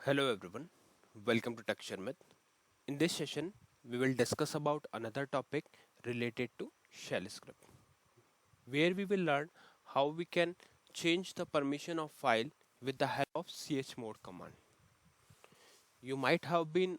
Hello everyone, welcome to Sharmit. In this session, we will discuss about another topic related to shell script, where we will learn how we can change the permission of file with the help of chmod command. You might have been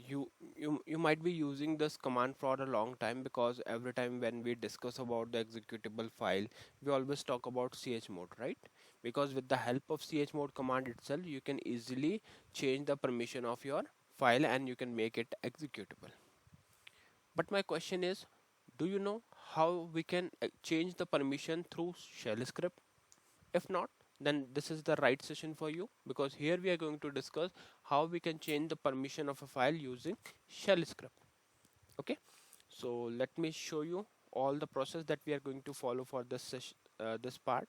you might be using this command for a long time because every time when we discuss about the executable file, we always talk about chmod, right? Because with the help of chmod command itself, you can easily change the permission of your file and you can make it executable. But my question is, do you know how we can change the permission through shell script? If not, then this is the right session for you, because here we are going to discuss how we can change the permission of a file using shell script. Okay, so let me show you all the process that we are going to follow for this session, this part.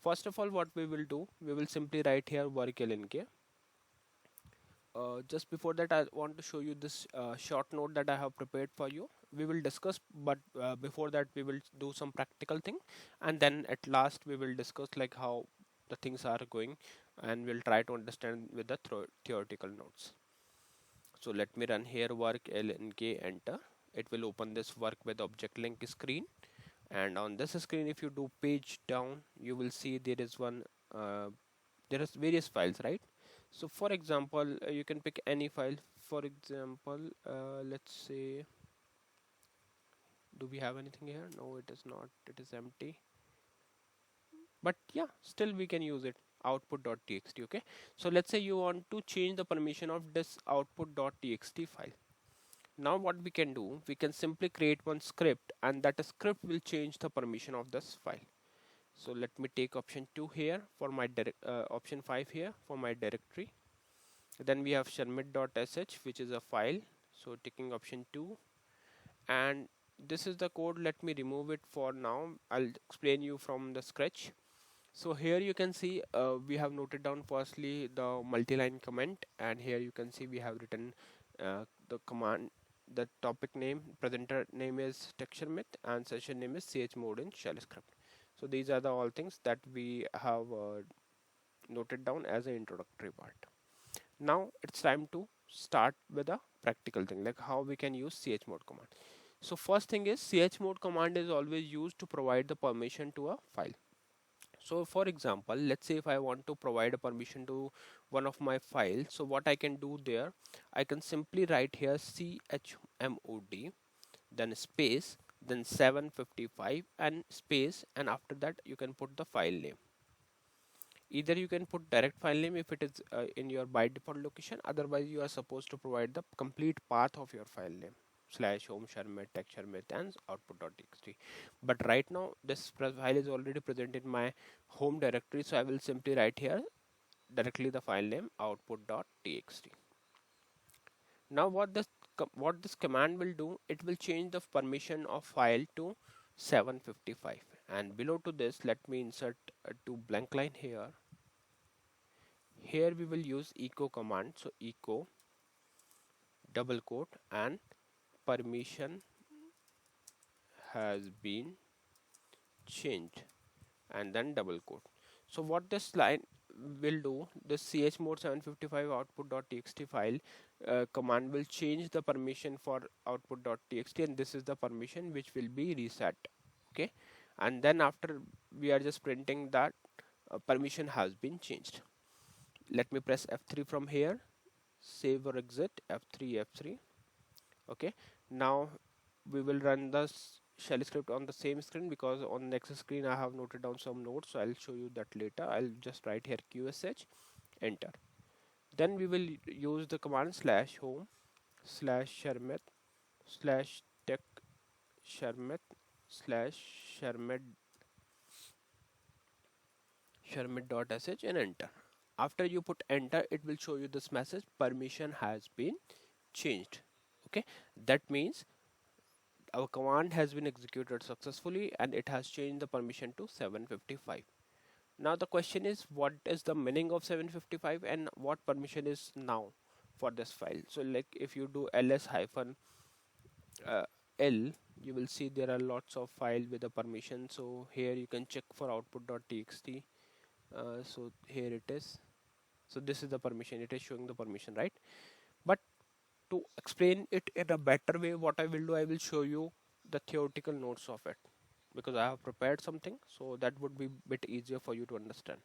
First of all, what we will do, we will simply write here rpgle. Just before that, I want to show you this short note that I have prepared for you. We will discuss, but before that, we will do some practical thing, and then at last we will discuss like how the things are going, and we'll try to understand with the theoretical notes. So let me run here work lnk enter. It will open this work with object link screen, and on this screen, if you do page down, you will see there is one. There is various files, right? So for example, you can pick any file. For example, let's say, do we have anything here? No, it is not, it is empty, but yeah, still we can use it, output.txt. Okay, so let's say you want to change the permission of this output.txt file. Now what we can do, we can simply create one script, and that script will change the permission of this file. So let me take option 2 here for my option 5 here for my directory. Then we have sharmit.sh, which is a file, so taking option 2, and this is the code. Let me remove it for now. I'll explain you from the scratch. So here you can see we have noted down firstly the multi-line comment, and here you can see we have written the command, the topic name, presenter name is Sharmit, and session name is chmod in shell script. So these are the all things that we have noted down as an introductory part. Now it's time to start with a practical thing, like how we can use chmod command. So first thing is, chmod command is always used to provide the permission to a file. So for example, let's say if I want to provide a permission to one of my files, so what I can do there, I can simply write here chmod, then space, then 755 and space, and after that you can put the file name. Either you can put direct file name if it is in your by default location, otherwise you are supposed to provide the complete path of your file name, slash home sharmit text sharmit and output.txt. But right now this file is already present in my home directory, so I will simply write here directly the file name output.txt. Now what this command will do, it will change the permission of file to 755, and below to this let me insert two blank line here. Here we will use echo command, so echo double quote and permission has been changed, and then double quote. So what this line will do, this chmod 755 output.txt file command will change the permission for output.txt, and this is the permission which will be reset. Okay, and then after we are just printing that permission has been changed. Let me press F3 from here, save or exit, F3. Okay, now we will run the shell script on the same screen, because on next screen I have noted down some notes, so I'll show you that later. I'll just write here qsh, enter. Then we will use the command slash home slash sharmit slash tech sharmit slash sharmit.sh and enter. After you put enter, it will show you this message, permission has been changed. Okay, that means our command has been executed successfully and it has changed the permission to 755. Now the question is, what is the meaning of 755 and what permission is now for this file? So like if you do ls hyphen l, you will see there are lots of files with a permission. So here you can check for output.txt. So here it is. So this is the permission, it is showing the permission, right? But to explain it in a better way, what I will do, I will show you the theoretical notes of it, because I have prepared something, so that would be a bit easier for you to understand.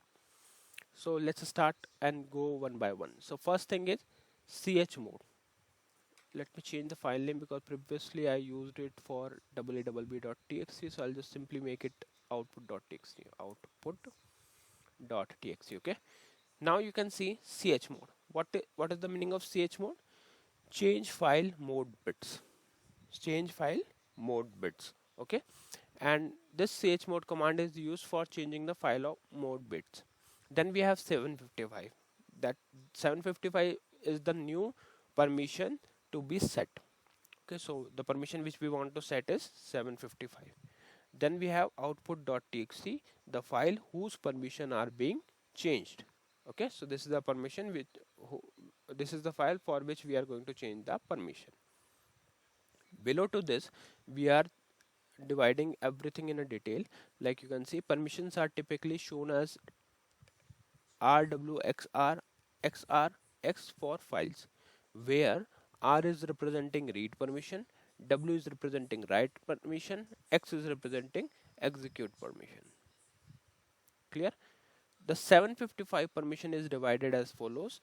So let's start and go one by one. So first thing is chmod. Let me change the file name because previously I used it for www.txt, so I'll just simply make it output.txt, output.txt. Okay, now you can see chmod. What is the meaning of chmod? Change file mode bits. Change file mode bits. Okay, and this chmod command is used for changing the file of mode bits. Then we have 755. That 755 is the new permission to be set. Okay, so the permission which we want to set is 755. Then we have output.txt, the file whose permission are being changed. Okay, so this is the permission which this is the file for which we are going to change the permission. Below to this, we are dividing everything in a detail. Like you can see, permissions are typically shown as rwxr xr x for files, where r is representing read permission, w is representing write permission, x is representing execute permission. Clear? The 755 permission is divided as follows.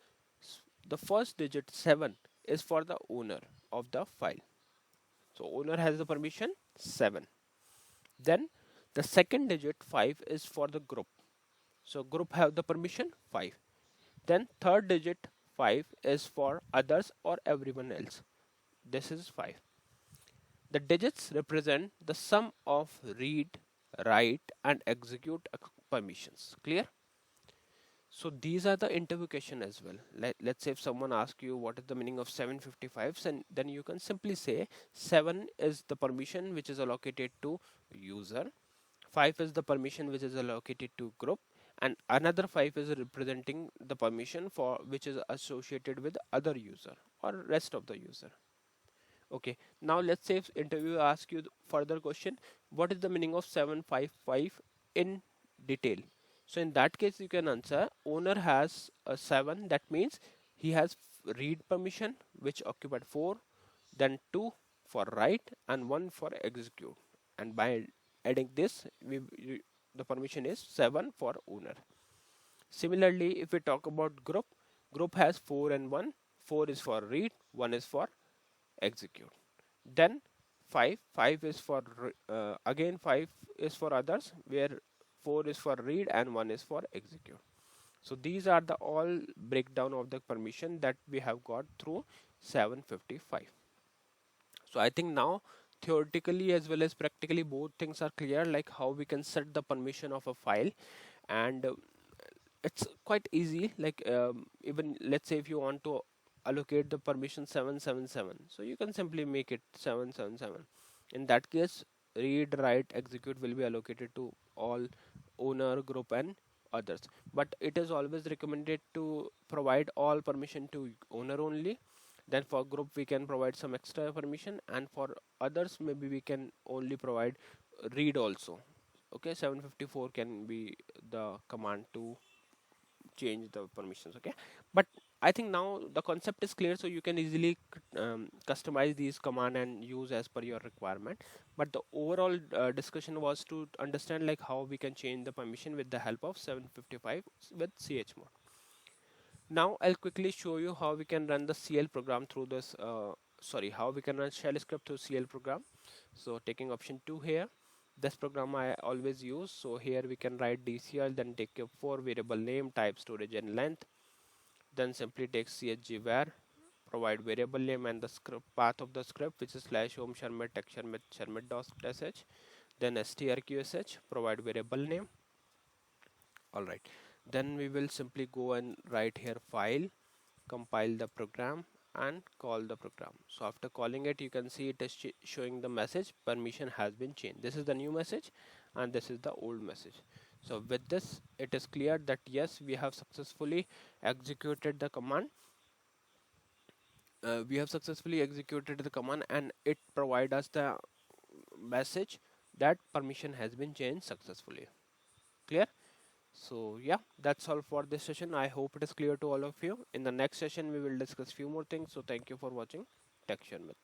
The first digit 7 is for the owner of the file. So owner has the permission 7. Then the second digit 5 is for the group. So group have the permission 5. Then third digit 5 is for others or everyone else. This is 5. The digits represent the sum of read, write and execute permissions. Clear? So these are the invocation as well. Let's say if someone asks you what is the meaning of 755, then you can simply say 7 is the permission which is allocated to user, 5 is the permission which is allocated to group, and another 5 is representing the permission for which is associated with other user or rest of the user. Okay, now let's say if interviewer asks you further question, what is the meaning of 755 in detail? So in that case you can answer owner has a 7, that means he has read permission which occupied 4, then 2 for write and 1 for execute, and by adding this the permission is 7 for owner. Similarly, if we talk about group, group has 4 and 1, 4 is for read, 1 is for execute. Then 5 is for again 5 is for others, where 4 is for read and 1 is for execute. So these are the all breakdown of the permission that we have got through 755. So I think now theoretically as well as practically both things are clear, like how we can set the permission of a file. And it's quite easy, like even let's say if you want to allocate the permission 777, so you can simply make it 777. In that case, read, write, execute will be allocated to all owner, group and others. But it is always recommended to provide all permission to owner only. Then for group we can provide some extra permission, and for others maybe we can only provide read also. Okay, 754 can be the command to change the permissions. Okay, but I think now the concept is clear, so you can easily customize these command and use as per your requirement. But the overall discussion was to understand like how we can change the permission with the help of 755 with chmod. Now I'll quickly show you how we can run the cl program through this how we can run shell script through cl program. So taking option 2 here, this program I always use. So here we can write dcl, then take a 4 variable name, type, storage and length, then simply take chgvar, provide variable name and the script path of the script, which is /home sharmit text sharmit.sh, then strqsh, provide variable name. All right, then we will simply go and write here file, compile the program and call the program. So after calling it, you can see it is showing the message permission has been changed. This is the new message and this is the old message. So with this it is clear that yes, we have successfully executed the command. And it provide us the message that permission has been changed successfully. Clear? So yeah, that's all for this session. I hope it is clear to all of you. In the next session, we will discuss few more things. So thank you for watching Tech Sharmit.